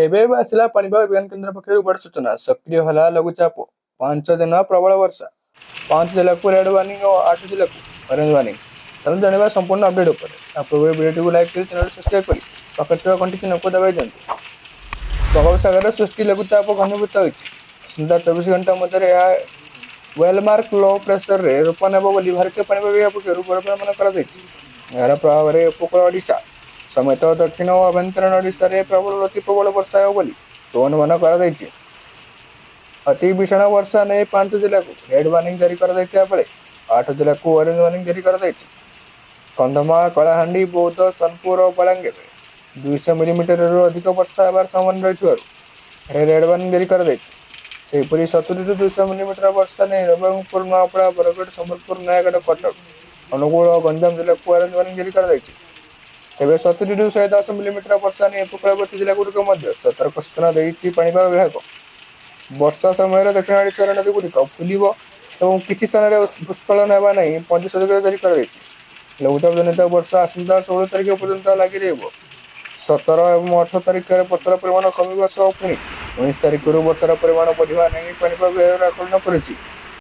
ଏବେ ଆସିଲା ପାଣିପାଗ ବିଜ୍ଞାନ କେନ୍ଦ୍ର ପକ୍ଷରୁ ବଡ଼ ସୂଚନା। ସକ୍ରିୟ ହେଲା ଲଘୁଚାପ। 5 ଦିନ ପ୍ରବଳ ବର୍ଷା। 5 ଜିଲ୍ଲାକୁ ରେଡ୍ ୱାର୍ଣ୍ଣିଂ ଓ 8 ଜିଲ୍ଲାକୁ ଅରେଞ୍ଜ ୱାର୍ଣ୍ଣିଂ। ଚାଲନ୍ତୁ ଜାଣିବା ସମ୍ପୂର୍ଣ୍ଣ ଅପଡେଟ୍ ଉପରେ। ତା ପୂର୍ବରୁ ଭିଡ଼ିଓଟିକୁ ଲାଇକ୍ କରି ଚ୍ୟାନେଲକୁ ସବସ୍କ୍ରାଇବ୍ କରି ପାଖରେ ଥିବା ଘଣ୍ଟି ଚିହ୍ନକୁ ଦବାଇ ଦିଅନ୍ତୁ। ବଙ୍ଗୋପସାଗରରେ ସୃଷ୍ଟି ଲଘୁଚାପ ଘନୀଭୂତ ହୋଇଛି। ଆସନ୍ତା 24 ଘଣ୍ଟା ମଧ୍ୟରେ ଏହା ୱେଲମାର୍କ ଲୋ ପ୍ରେସରରେ ରୂପ ନେବ ବୋଲି ଭାରତୀୟ ପାଣିପାଗ ବିଭାଗ ପକ୍ଷରୁ ପୂର୍ବାନୁମାନ କରାଯାଇଛି। ଏହାର ପ୍ରଭାବରେ ଉପକୂଳ ଓଡ଼ିଶା ସମେତ ଦକ୍ଷିଣ ଓ ଆଭ୍ୟନ୍ତରୀଣ ଓଡ଼ିଶାରେ ପ୍ରବଳରୁ ଅତି ପ୍ରବଳ ବର୍ଷା ହେବ ବୋଲି ପୂର୍ବାନୁମାନ କରାଯାଇଛି। ଅତି ଭୀଷଣ ବର୍ଷା ନେଇ 5 ଜିଲ୍ଲାକୁ ରେଡ୍ ୱାର୍ଣ୍ଣିଂ ଜାରି କରାଯାଇଥିବା ବେଳେ 8 ଜିଲ୍ଲାକୁ ଅରେଞ୍ଜ ୱାର୍ଣ୍ଣିଂ ଜାରି କରାଯାଇଛି। କନ୍ଧମାଳ, କଳାହାଣ୍ଡି, ବୌଦ୍ଧ, ସୋନପୁର ଓ ବଲାଙ୍ଗୀରରେ 200 ମିଲିମିଟରରୁ ଅଧିକ ବର୍ଷା ହେବାର ସମ୍ଭାବନା ରହିଥିବାରୁ ରେଡ୍ ୱାର୍ଣ୍ଣିଂ ଜାରି କରାଯାଇଛି। ସେହିପରି 70ରୁ 200 ମିଲିମିଟର ବର୍ଷା ନେଇ ନବରଙ୍ଗପୁର, ନୂଆପଡ଼ା, ବରଗଡ଼, ସମ୍ବଲପୁର, ନୟାଗଡ଼, କଟକ, ଅନୁଗୁଳ ଓ ଗଞ୍ଜାମ ଜିଲ୍ଲାକୁ ଅରେଞ୍ଜ ୱାର୍ଣ୍ଣିଂ ଜାରି କରାଯାଇଛି। ତେବେ 70ରୁ 110 ମିଲିମିଟର ବର୍ଷା ନେଇ ଉପକୂଳବର୍ତ୍ତୀ ଜିଲ୍ଲାଗୁଡ଼ିକ ମଧ୍ୟ ସତର୍କ ସୂଚନା ଦେଇଛି ପାଣିପାଗ ବିଭାଗ। ବର୍ଷା ସମୟରେ ଦକ୍ଷିଣ ଓଡ଼ିଶାର ନଦୀଗୁଡ଼ିକ ଫୁଲିବ ଏବଂ କିଛି ସ୍ଥାନରେ ଭୂସ୍ଖଳନ ହେବା ନେଇ ସତର୍କତା ଜାରି କରାଯାଇଛି। ଲଘୁଚାପ ଜନିତ ବର୍ଷା ଆସନ୍ତା 16 ତାରିଖ ପର୍ଯ୍ୟନ୍ତ ଲାଗି ରହିବ। 17 ଏବଂ 18 ତାରିଖରେ ବର୍ଷାର ପରିମାଣ କମିବା ସହ ପୁଣି 19 ତାରିଖରୁ ବର୍ଷାର ପରିମାଣ ବଢ଼ିବା ନେଇ ପାଣିପାଗ ବିଭାଗ ଆକଳନ କରିଛି।